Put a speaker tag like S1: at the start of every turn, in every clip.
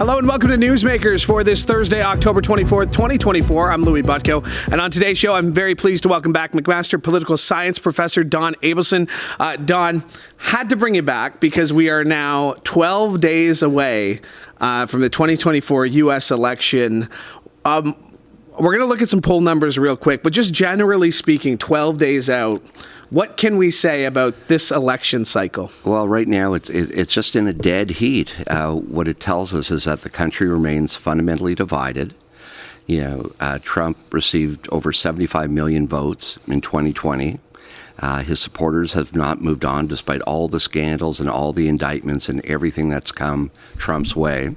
S1: Hello and welcome to Newsmakers for this Thursday, October 24th, 2024. I'm Louie Butko, and on today's show, I'm very pleased to welcome back McMaster Political Science Professor Don Abelson. Don, had to bring you back because we are now 12 days away from the 2024 U.S. election. We're going to look at some poll numbers real quick, but just generally speaking, 12 days out, what can we say about this election cycle?
S2: Well, right now it's just in a dead heat. What it tells us is that the country remains fundamentally divided. Trump received over 75 million votes in 2020. His supporters have not moved on despite all the scandals and all the indictments and everything that's come Trump's way.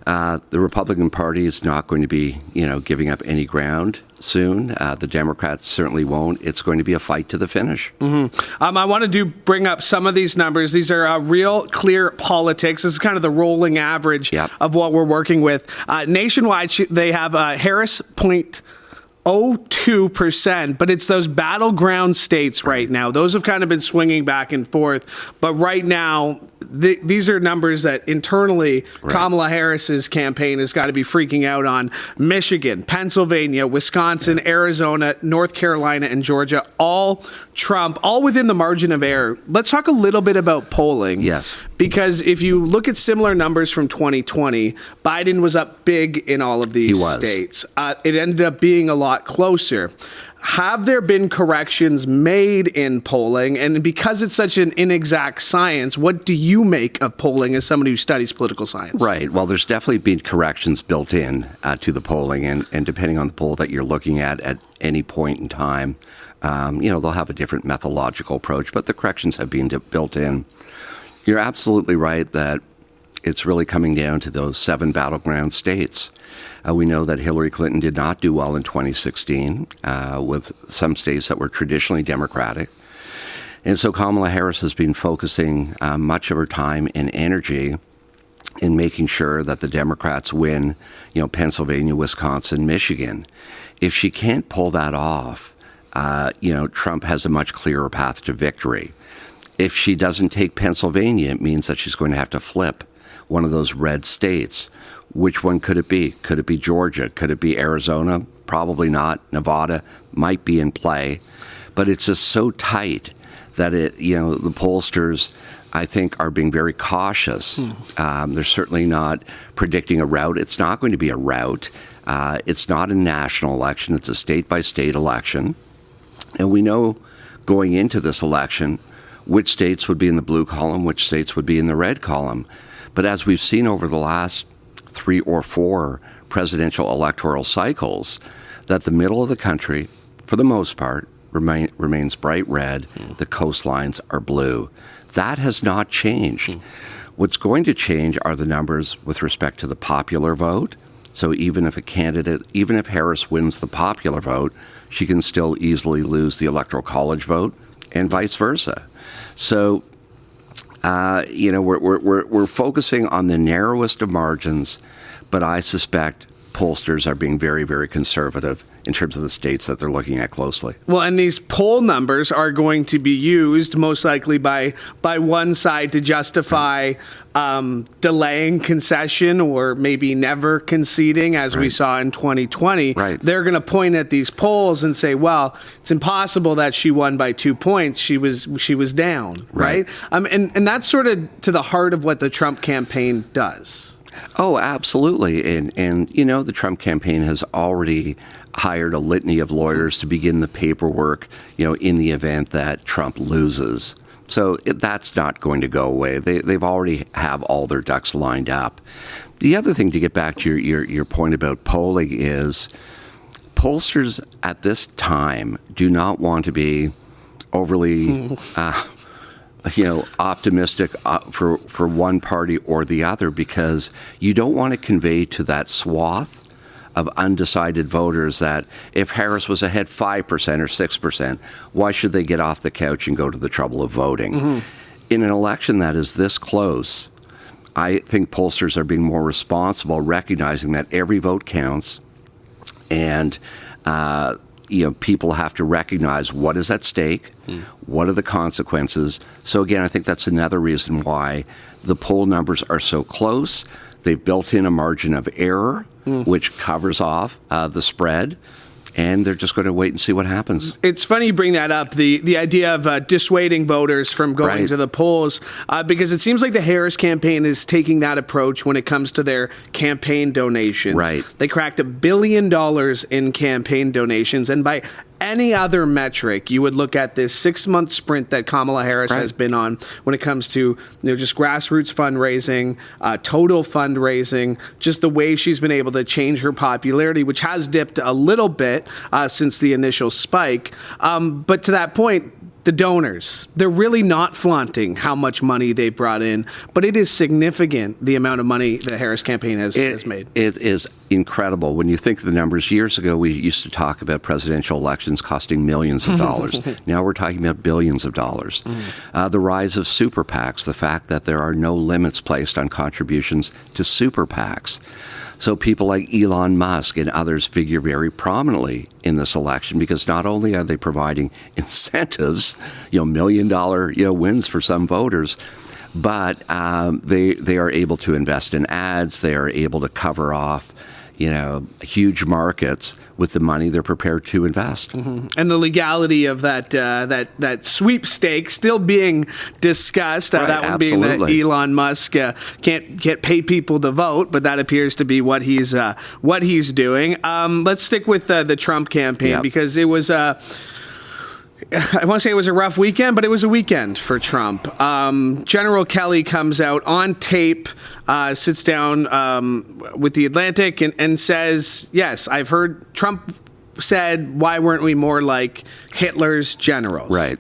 S2: The Republican Party is not going to be, giving up any ground soon. The Democrats certainly won't. It's going to be a fight to the finish.
S1: Mm-hmm. I want to bring up some of these numbers. These are real clear politics. This is kind of the rolling average of what we're working with. Nationwide, they have Harris 0.02%, but it's those battleground states right now. Those have kind of been swinging back and forth. But right now, these are numbers that internally Kamala Harris's campaign has got to be freaking out on. Michigan, Pennsylvania, Wisconsin, Arizona, North Carolina, and Georgia, all Trump, all within the margin of error. Let's talk a little bit about polling.
S2: Yes.
S1: Because if you look at similar numbers from 2020, Biden was up big in all of these states. It ended up being a lot closer. Have there been corrections made in polling? And because it's such an inexact science, what do you make of polling as somebody who studies political science?
S2: Right. Well, there's definitely been corrections built in to the polling. And depending on the poll that you're looking at any point in time, they'll have a different methodological approach, but the corrections have been built in. You're absolutely right that it's really coming down to those 7 battleground states. We know that Hillary Clinton did not do well in 2016 with some states that were traditionally Democratic. And so Kamala Harris has been focusing much of her time and energy in making sure that the Democrats win, Pennsylvania, Wisconsin, Michigan. If she can't pull that off, Trump has a much clearer path to victory. If she doesn't take Pennsylvania, it means that she's going to have to flip one of those red states. Which one could it be? Could it be Georgia? Could it be Arizona? Probably not. Nevada might be in play. But it's just so tight that the pollsters, I think, are being very cautious. They're certainly not predicting a rout. It's not going to be a rout. It's not a national election. It's a state-by-state election. And we know going into this election which states would be in the blue column, which states would be in the red column. But as we've seen over the last 3 or 4 presidential electoral cycles, that the middle of the country, for the most part, remains bright red. The coastlines are blue. That has not changed. What's going to change are the numbers with respect to the popular vote. So even if Harris wins the popular vote, she can still easily lose the Electoral College vote and vice versa. So we're focusing on the narrowest of margins, but I suspect pollsters are being very, very conservative in terms of the states that they're looking at closely.
S1: Well, and these poll numbers are going to be used most likely by one side to justify delaying concession or maybe never conceding, as we saw in 2020. They're going to point at these polls and say, well, it's impossible that she won by 2 points. She was down, right? And that's sort of to the heart of what the Trump campaign does.
S2: Oh, absolutely. And the Trump campaign has already hired a litany of lawyers to begin the paperwork, in the event that Trump loses. So that's not going to go away. They've already have all their ducks lined up. The other thing, to get back to your point about polling, is pollsters at this time do not want to be overly optimistic for one party or the other, because you don't want to convey to that swath of undecided voters that if Harris was ahead 5% or 6%, why should they get off the couch and go to the trouble of voting? In an election that is this close, I think pollsters are being more responsible, recognizing that every vote counts, and people have to recognize what is at stake, what are the consequences. So again, I think that's another reason why the poll numbers are so close. They've built in a margin of error, which covers off the spread. And they're just going to wait and see what happens.
S1: It's funny you bring that up, the idea of dissuading voters from going to the polls, because it seems like the Harris campaign is taking that approach when it comes to their campaign donations.
S2: Right.
S1: They cracked $1 billion in campaign donations, and by any other metric, you would look at this 6-month sprint that Kamala Harris has been on when it comes to just grassroots fundraising, total fundraising, just the way she's been able to change her popularity, which has dipped a little bit since the initial spike. But to that point, the donors, they're really not flaunting how much money they brought in, but it is significant, the amount of money the Harris campaign has made.
S2: It is incredible. When you think of the numbers, years ago, we used to talk about presidential elections costing millions of dollars. Now we're talking about billions of dollars. The rise of super PACs, the fact that there are no limits placed on contributions to super PACs. So people like Elon Musk and others figure very prominently in this election because not only are they providing incentives, $1 million wins for some voters, but they are able to invest in ads. They are able to cover off huge markets with the money they're prepared to invest. And
S1: the legality of that sweepstakes still being discussed. That one being that Elon Musk can't get pay people to vote, but that appears to be what he's doing. Let's stick with the Trump campaign because it was I want to say it was a rough weekend, but it was a weekend for Trump. General Kelly comes out on tape, sits down with The Atlantic and says, yes, I've heard Trump said, why weren't we more like Hitler's generals?
S2: Right.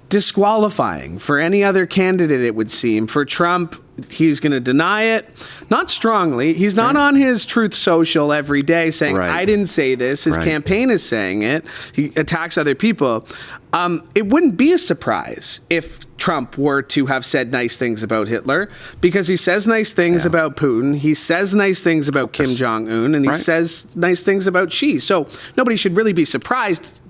S1: Disqualifying for any other candidate, it would seem. For Trump, he's going to deny it. Not strongly. He's not on his Truth Social every day saying, I didn't say this. His campaign is saying it. He attacks other people. It wouldn't be a surprise if Trump were to have said nice things about Hitler, because he says nice things about Putin. He says nice things about Kim Jong-un, and he says nice things about Xi. So nobody should really be surprised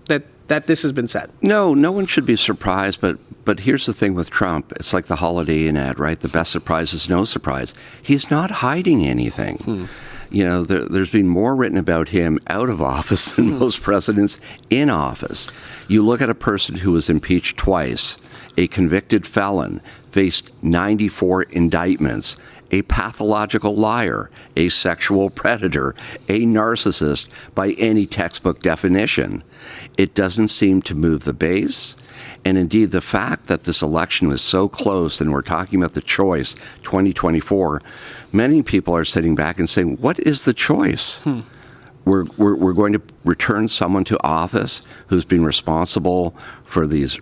S1: that this has been said. No
S2: one should be surprised, but here's the thing with Trump. It's like the Holiday Inn ad, right? The best surprise is no surprise. He's not hiding anything. There's been more written about him out of office than most presidents in office. You look at a person who was impeached twice, a convicted felon, faced 94 indictments, a pathological liar, a sexual predator, a narcissist by any textbook definition. It doesn't seem to move the base. And indeed, the fact that this election was so close, and we're talking about the choice, 2024, many people are sitting back and saying, what is the choice? We're going to return someone to office who's been responsible for these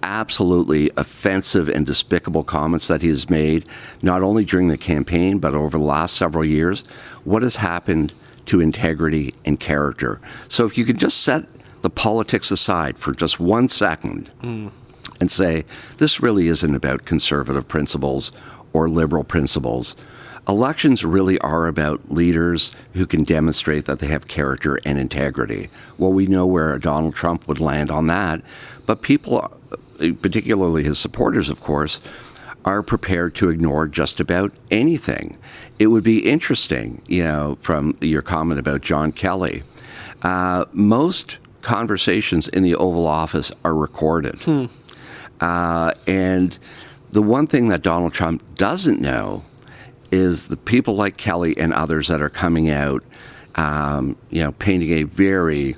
S2: absolutely offensive and despicable comments that he has made, not only during the campaign, but over the last several years. What has happened to integrity and character? So if you could just set the politics aside for just 1 second and say, this really isn't about conservative principles or liberal principles. Elections really are about leaders who can demonstrate that they have character and integrity. Well, we know where Donald Trump would land on that, but people, particularly his supporters, of course, are prepared to ignore just about anything. It would be interesting, from your comment about John Kelly. Most conversations in the Oval Office are recorded. And the one thing that Donald Trump doesn't know is the people like Kelly and others that are coming out, painting a very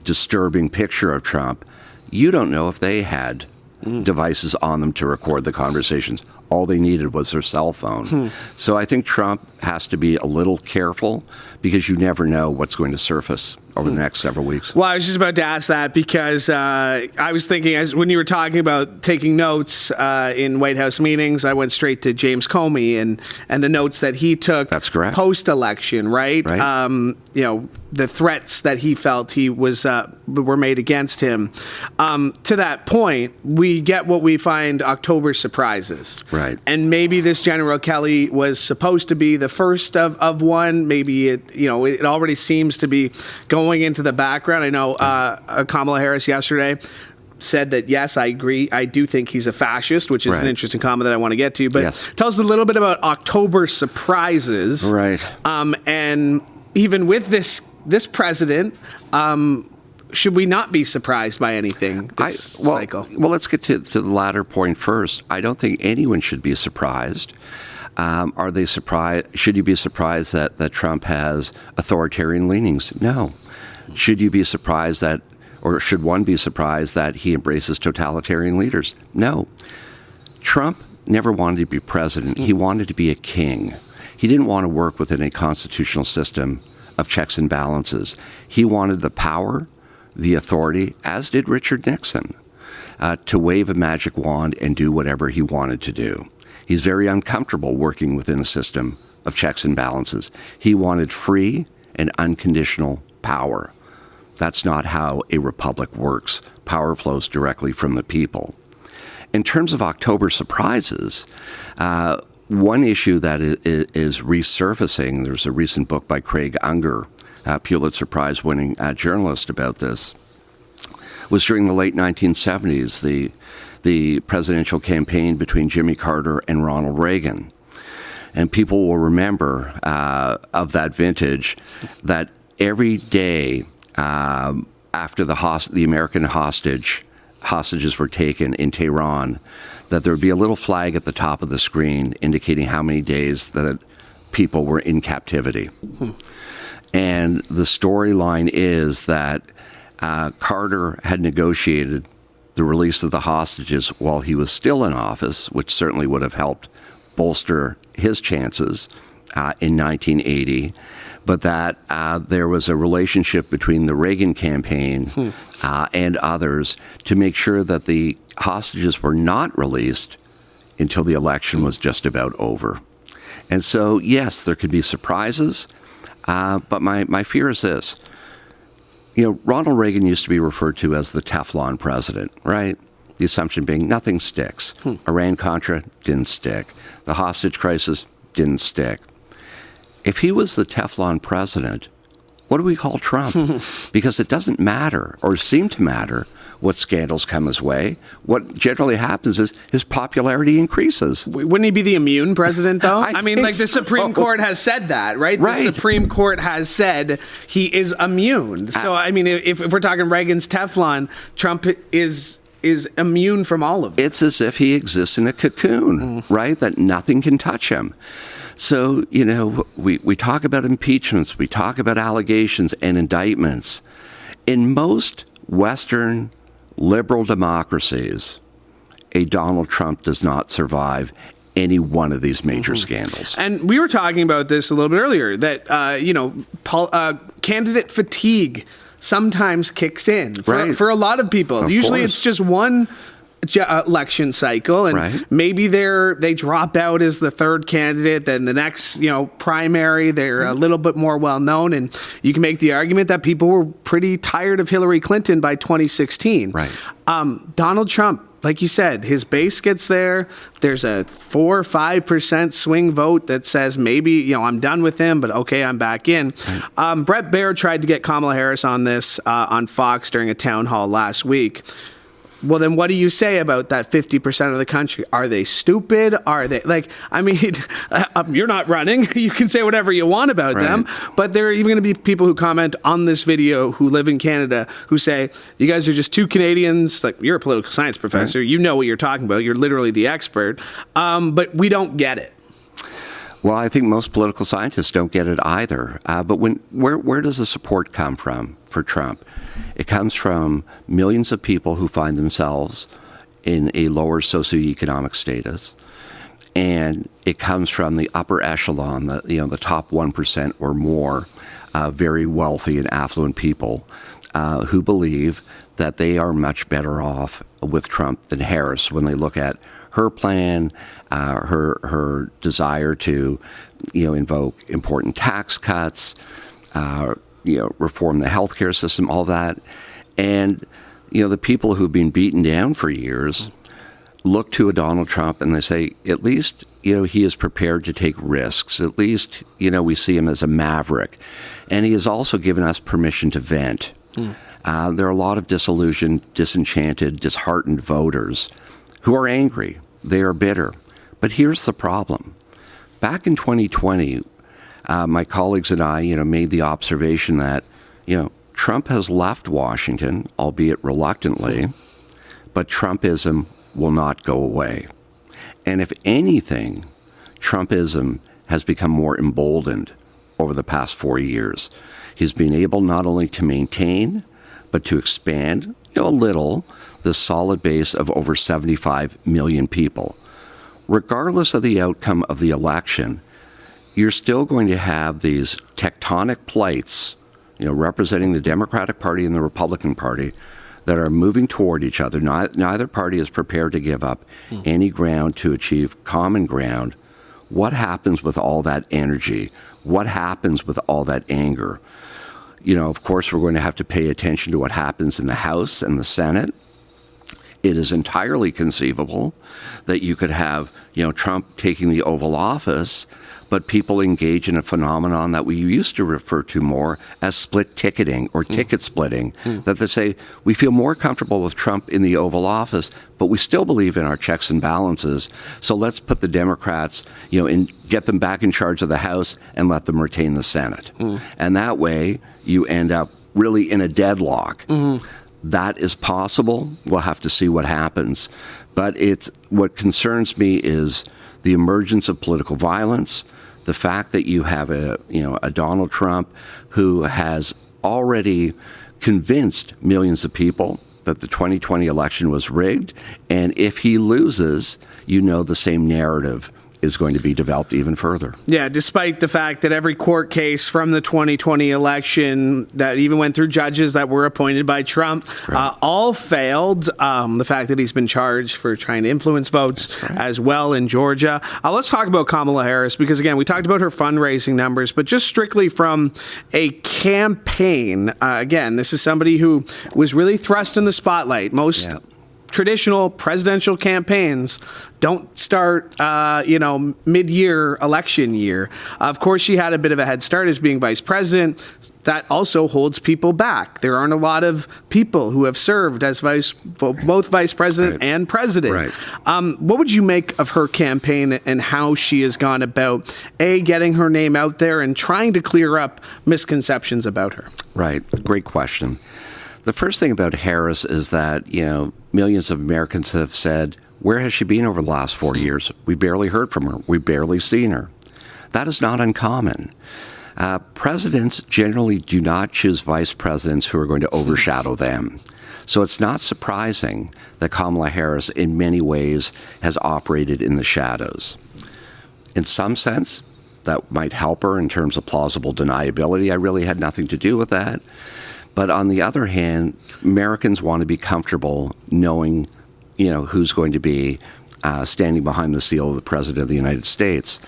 S2: disturbing picture of Trump. You don't know if they had devices on them to record the conversations. All they needed was their cell phone. So I think Trump has to be a little careful because you never know what's going to surface over the next several weeks.
S1: Well, I was just about to ask that because I was thinking, as when you were talking about taking notes in White House meetings, I went straight to James Comey and the notes that he took.
S2: That's correct.
S1: Post-election, right? The threats that he felt were made against him. To that point, we get what we find October surprises.
S2: Right.
S1: And maybe this General Kelly was supposed to be the first of one. Maybe it already seems to be going into the background. I know Kamala Harris yesterday said that, yes, I agree. I do think he's a fascist, which is an interesting comment that I want to get to. But tell us a little bit about October surprises.
S2: Right.
S1: And even with this president, should we not be surprised by anything this cycle?
S2: Well, let's get to the latter point first. I don't think anyone should be surprised. Are they surprised? Should you be surprised that Trump has authoritarian leanings? No. Should you be surprised or should one be surprised that he embraces totalitarian leaders? No. Trump never wanted to be president. He wanted to be a king. He didn't want to work within a constitutional system of checks and balances. He wanted the power, the authority, as did Richard Nixon, to wave a magic wand and do whatever he wanted to do. He's very uncomfortable working within a system of checks and balances. He wanted free and unconditional power. That's not how a republic works. Power flows directly from the people. In terms of October surprises, one issue that is resurfacing, there's a recent book by Craig Unger, Pulitzer Prize-winning journalist about this, was during the late 1970s, the presidential campaign between Jimmy Carter and Ronald Reagan. And people will remember of that vintage that every day after the American hostages were taken in Tehran, that there would be a little flag at the top of the screen indicating how many days that people were in captivity. And the storyline is that Carter had negotiated the release of the hostages while he was still in office, which certainly would have helped bolster his chances in 1980. But that there was a relationship between the Reagan campaign and others to make sure that the hostages were not released until the election was just about over. And so, yes, there could be surprises, but my fear is this. Ronald Reagan used to be referred to as the Teflon president, right? The assumption being nothing sticks. Iran-Contra didn't stick. The hostage crisis didn't stick. If he was the Teflon president, what do we call Trump? Because it doesn't matter or seem to matter what scandals come his way. What generally happens is his popularity increases.
S1: Wouldn't he be the immune president, though? I mean, like the Supreme Court has said that, right? The Supreme Court has said he is immune. So, I mean, if we're talking Reagan's Teflon, Trump is immune from all of it.
S2: It's as if he exists in a cocoon, right? That nothing can touch him. So, we talk about impeachments, we talk about allegations and indictments. In most Western liberal democracies, a Donald Trump does not survive any one of these major scandals.
S1: And we were talking about this a little bit earlier, that, candidate fatigue sometimes kicks in for a lot of people. Usually it's just one election cycle, and maybe they drop out as the third candidate. Then the next primary they're a little bit more well known, and you can make the argument that people were pretty tired of Hillary Clinton by 2016. Donald Trump, like you said, his base gets there. There's a 4 or 5% swing vote that says maybe I'm done with him, but okay, I'm back in. Brett Baer tried to get Kamala Harris on this on Fox during a town hall last week. Well, then what do you say about that 50% of the country? Are they stupid? Are they you're not running. You can say whatever you want about them. But there are even going to be people who comment on this video who live in Canada who say, you guys are just two Canadians. Like, you're a political science professor. You know what you're talking about. You're literally the expert. But we don't get it.
S2: Well, I think most political scientists don't get it either. But where does the support come from for Trump? It comes from millions of people who find themselves in a lower socioeconomic status, and it comes from the upper echelon, the top 1% or more, very wealthy and affluent people who believe that they are much better off with Trump than Harris when they look at her plan, her desire to, invoke important tax cuts, reform the healthcare system, all that. And, the people who've been beaten down for years look to a Donald Trump and they say, at least, he is prepared to take risks. At least, we see him as a maverick. And he has also given us permission to vent. There are a lot of disillusioned, disenchanted, disheartened voters who are angry. They are bitter. But here's the problem. Back in 2020, my colleagues and I, made the observation that, Trump has left Washington, albeit reluctantly, but Trumpism will not go away. And if anything, Trumpism has become more emboldened over the past 4 years. He's been able not only to maintain, but to expand, a little, the solid base of over 75 million people. Regardless of the outcome of the election, you're still going to have these tectonic plates, representing the Democratic Party and the Republican Party, that are moving toward each other. Neither party is prepared to give up any ground to achieve common ground. What happens with all that energy? What happens with all that anger? Of course, we're going to have to pay attention to what happens in the House and the Senate. It is entirely conceivable that you could have, Trump taking the Oval Office, but people engage in a phenomenon that we used to refer to more as split ticketing or ticket splitting, that they say, we feel more comfortable with Trump in the Oval Office, but we still believe in our checks and balances, so let's put the Democrats, and get them back in charge of the House and let them retain the Senate. And that way, you end up really in a deadlock. That is possible. We'll have to see what happens. But what concerns me is the emergence of political violence, the fact that you have a Donald Trump who has already convinced millions of people that the 2020 election was rigged, and if he loses, the same narrative is going to be developed even further.
S1: Yeah, despite the fact that every court case from the 2020 election that even went through judges that were appointed by Trump, all failed. The fact that he's been charged for trying to influence votes as well in Georgia. Let's talk about Kamala Harris, because again, we talked about her fundraising numbers, but just strictly from a campaign, again, this is somebody who was really thrust in the spotlight. Most traditional presidential campaigns don't start, mid-year election year. Of course, she had a bit of a head start as being vice president. That also holds people back. There aren't a lot of people who have served as both vice president and president. What would you make of her campaign and how she has gone about, getting her name out there and trying to clear up misconceptions about her?
S2: Right. Great question. The first thing about Harris is that, millions of Americans have said, where has she been over the last 4 years? We barely heard from her. We've barely seen her. That is not uncommon. Presidents generally do not choose vice presidents who are going to overshadow them. So it's not surprising that Kamala Harris, in many ways, has operated in the shadows. In some sense, that might help her in terms of plausible deniability. I really had nothing to do with that. But on the other hand, Americans want to be comfortable knowing, who's going to be standing behind the seal of the President of the United States.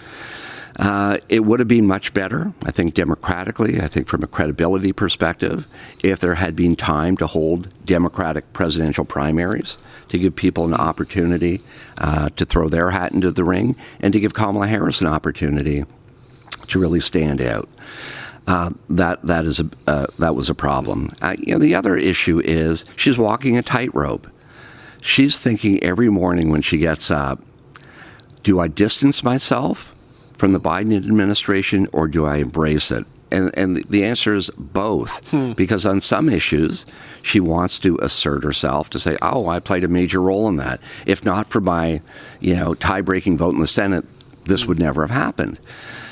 S2: It would have been much better, I think, democratically, I think from a credibility perspective, if there had been time to hold Democratic presidential primaries, to give people an opportunity to throw their hat into the ring, and to give Kamala Harris an opportunity to really stand out. That was a problem. The other issue is she's walking a tightrope. She's thinking every morning when she gets up, do I distance myself from the Biden administration or do I embrace it? And the answer is both, because on some issues, she wants to assert herself to say, I played a major role in that. If not for my, tie-breaking vote in the Senate, this would never have happened.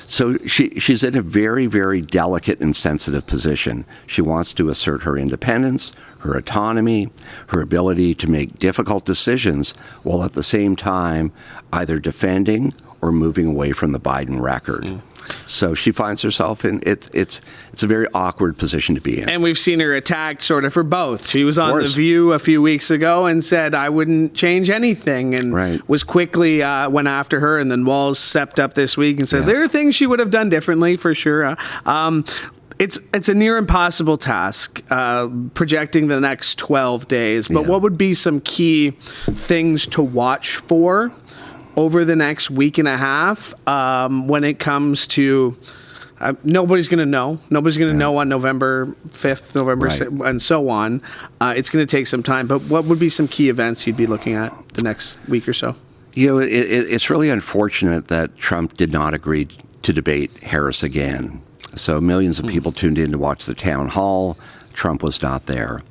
S2: So she's in a very, very delicate and sensitive position. She wants to assert her independence, her autonomy, her ability to make difficult decisions, while at the same time either defending or moving away from the Biden record. So she finds herself in it's a very awkward position to be in.
S1: And we've seen her attacked sort of for both. She was on The View a few weeks ago and said, I wouldn't change anything, and was quickly went after her. And then Walz stepped up this week and said there are things she would have done differently for sure. It's a near impossible task, projecting the next 12 days. But what would be some key things to watch for over the next week and a half when it comes to Nobody's going to know. Nobody's going to know on November 5th, November 6th, and so on. It's going to take some time. But what would be some key events you'd be looking at the next week or so?
S2: It's really unfortunate that Trump did not agree to debate Harris again. So millions of people tuned in to watch the town hall. Trump was not there.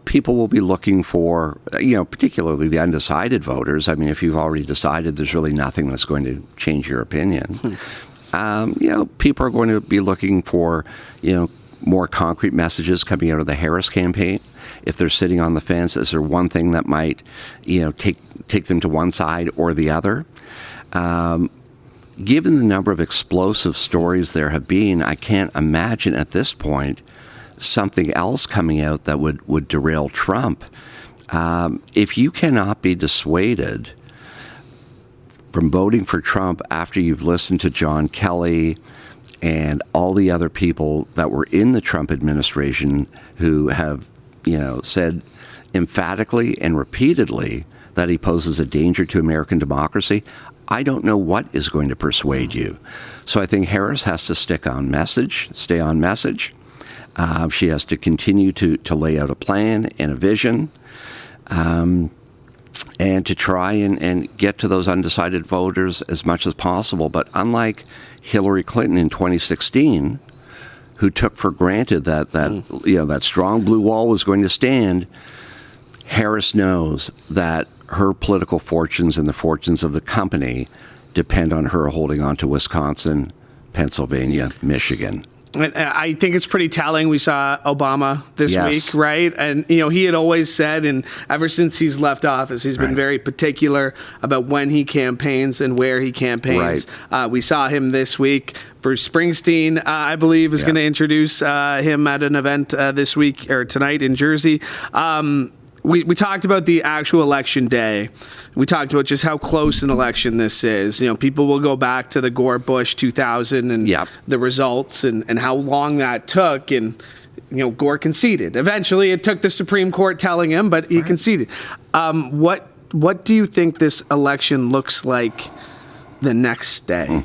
S2: People will be looking for, particularly the undecided voters. I mean, if you've already decided, there's really nothing that's going to change your opinion. People are going to be looking for, more concrete messages coming out of the Harris campaign. If they're sitting on the fence, is there one thing that might, take them to one side or the other? Given the number of explosive stories there have been, I can't imagine at this point something else coming out that would derail Trump. If you cannot be dissuaded from voting for Trump after you've listened to John Kelly and all the other people that were in the Trump administration who have, said emphatically and repeatedly that he poses a danger to American democracy, I don't know what is going to persuade you. So I think Harris has to stay on message. She has to continue to lay out a plan and a vision, and to try and get to those undecided voters as much as possible. But unlike Hillary Clinton in 2016, who took for granted that strong blue wall was going to stand, Harris knows that her political fortunes and the fortunes of the company depend on her holding on to Wisconsin, Pennsylvania, Michigan.
S1: I think it's pretty telling. We saw Obama this week, right? And, he had always said, and ever since he's left office, he's been very particular about when he campaigns and where he campaigns. Right. We saw him this week. Bruce Springsteen, I believe, is going to introduce him at an event this week or tonight in Jersey. We talked about the actual election day. We talked about just how close an election this is. People will go back to the Gore-Bush 2000 and the results and how long that took. And, Gore conceded. Eventually, it took the Supreme Court telling him, but he conceded. What do you think this election looks like the next day?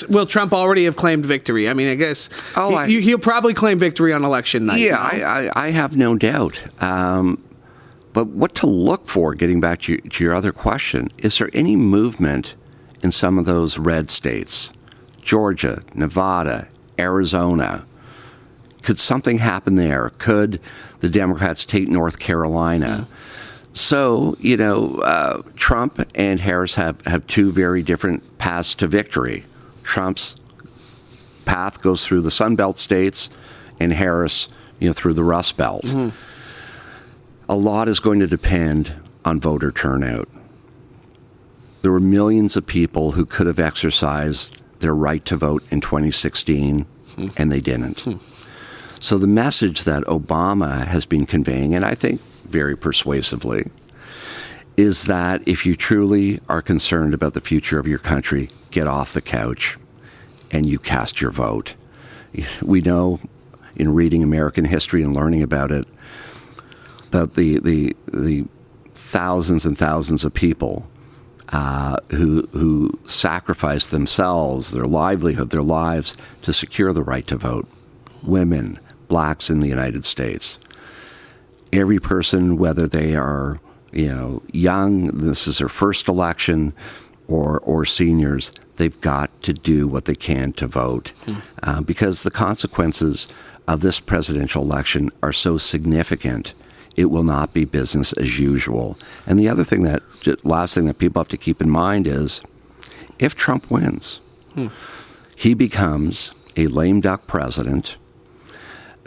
S1: Will Trump already have claimed victory? I mean, I guess he'll probably claim victory on election night.
S2: Yeah, I have no doubt. But what to look for, getting back to your other question, is there any movement in some of those red states? Georgia, Nevada, Arizona. Could something happen there? Could the Democrats take North Carolina? So, Trump and Harris have two very different paths to victory. Trump's path goes through the Sun Belt states, and Harris, through the Rust Belt. A lot is going to depend on voter turnout. There were millions of people who could have exercised their right to vote in 2016, and they didn't. So the message that Obama has been conveying, and I think very persuasively, is that if you truly are concerned about the future of your country, get off the couch and you cast your vote. We know in reading American history and learning about it, about the thousands and thousands of people who sacrificed themselves, their livelihood, their lives to secure the right to vote. Women, blacks in the United States. Every person, whether they are young, this is their first election, or seniors, they've got to do what they can to vote because the consequences of this presidential election are so significant. It will not be business as usual. And the other thing last thing that people have to keep in mind is if Trump wins, he becomes a lame duck president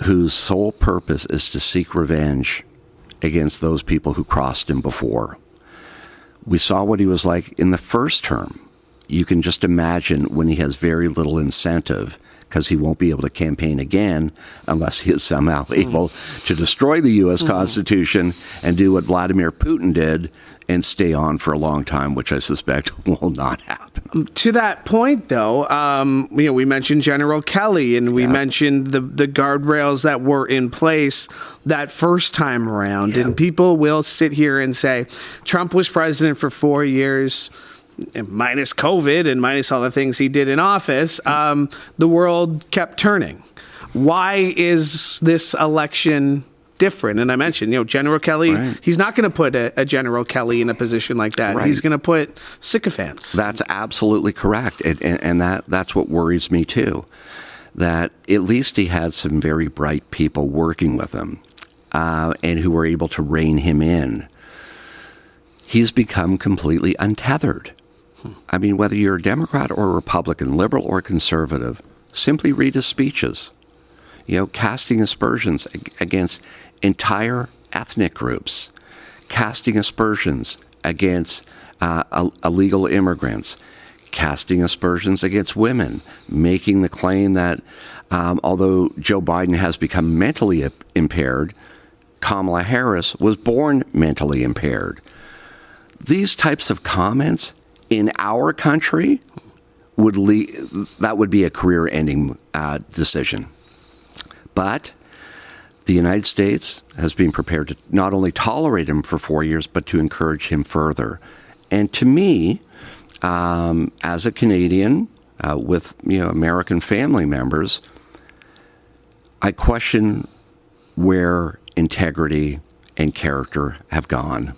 S2: whose sole purpose is to seek revenge against those people who crossed him before. We saw what he was like in the first term. You can just imagine when he has very little incentive because he won't be able to campaign again unless he is somehow able to destroy the U.S. Constitution and do what Vladimir Putin did and stay on for a long time, which I suspect will not happen.
S1: To that point, though, we mentioned General Kelly and we mentioned the guardrails that were in place that first time around. And people will sit here and say, Trump was president for 4 years. minus COVID and minus all the things he did in office, the world kept turning. Why is this election different? And I mentioned, General Kelly, right. He's not going to put a General Kelly in a position like that. Right. He's going to put sycophants.
S2: That's absolutely correct. And that's what worries me too, that at least he had some very bright people working with him and who were able to rein him in. He's become completely untethered. I mean, whether you're a Democrat or a Republican, liberal or conservative, simply read his speeches. Casting aspersions against entire ethnic groups, casting aspersions against illegal immigrants, casting aspersions against women, making the claim that although Joe Biden has become mentally impaired, Kamala Harris was born mentally impaired. These types of comments in our country would be a career-ending decision. But the United States has been prepared to not only tolerate him for 4 years, but to encourage him further. And to me, as a Canadian with American family members, I question where integrity and character have gone.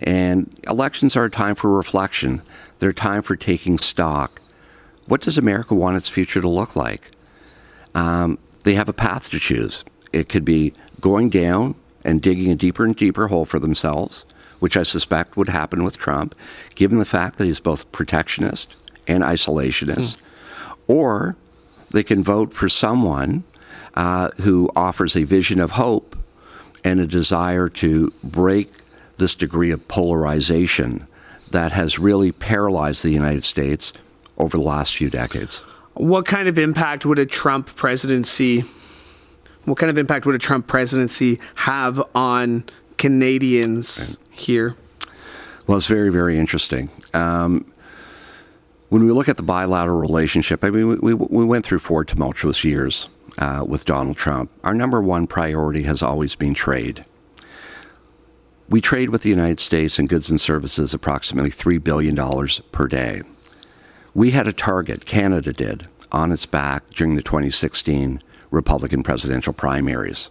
S2: And elections are a time for reflection. They're a time for taking stock. What does America want its future to look like? They have a path to choose. It could be going down and digging a deeper and deeper hole for themselves, which I suspect would happen with Trump, given the fact that he's both protectionist and isolationist. Or they can vote for someone who offers a vision of hope and a desire to break this degree of polarization that has really paralyzed the United States over the last few decades.
S1: What kind of impact would a Trump presidency have on Canadians here?
S2: Well, it's very, very interesting. When we look at the bilateral relationship, I mean, we went through 4 tumultuous years with Donald Trump. Our number one priority has always been trade. We trade with the United States in goods and services approximately $3 billion per day. We had a target, Canada did, on its back during the 2016 Republican presidential primaries.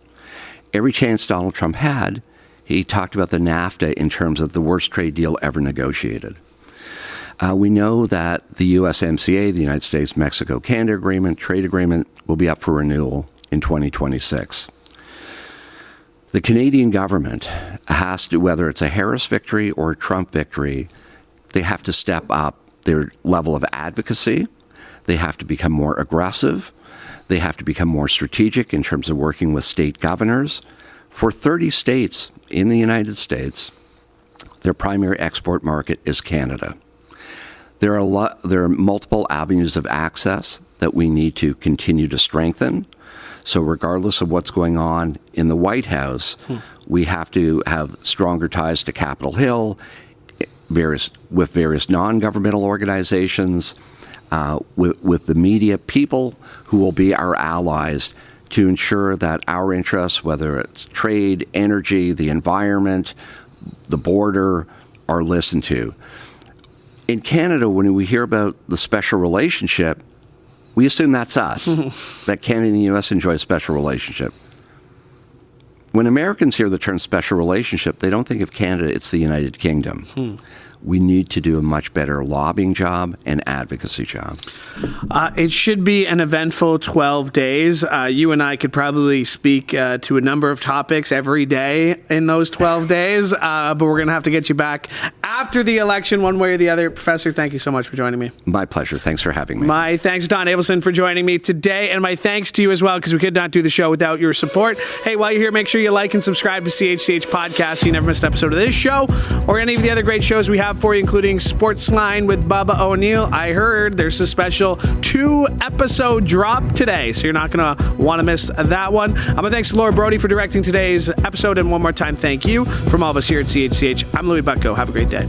S2: Every chance Donald Trump had, he talked about the NAFTA in terms of the worst trade deal ever negotiated. We know that the USMCA, the United States-Mexico-Canada trade agreement, will be up for renewal in 2026. The Canadian government has to, whether it's a Harris victory or a Trump victory, they have to step up their level of advocacy. They have to become more aggressive. They have to become more strategic in terms of working with state governors. For 30 states in the United States, their primary export market is Canada. There are multiple avenues of access that we need to continue to strengthen. So regardless of what's going on in the White House, we have to have stronger ties to Capitol Hill, with various non-governmental organizations, with the media, people who will be our allies to ensure that our interests, whether it's trade, energy, the environment, the border, are listened to. In Canada, when we hear about the special relationship, we assume that's us, that Canada and the U.S. enjoy a special relationship. When Americans hear the term special relationship, they don't think of Canada, it's the United Kingdom. We need to do a much better lobbying job and advocacy job.
S1: It should be an eventful 12 days. You and I could probably speak to a number of topics every day in those 12 days, but we're going to have to get you back after the election one way or the other. Professor, thank you so much for joining me.
S2: My pleasure. Thanks for having me.
S1: My thanks, Don Abelson, for joining me today, and my thanks to you as well, because we could not do the show without your support. Hey, while you're here, make sure you like and subscribe to CHCH Podcast so you never miss an episode of this show or any of the other great shows we have for you, including Sportsline with Bubba O'Neill. I heard there's a special 2-episode drop today, so you're not going to want to miss that one. My thanks to Laura Brody for directing today's episode, and one more time, thank you from all of us here at CHCH. I'm Louie Butko. Have a great day.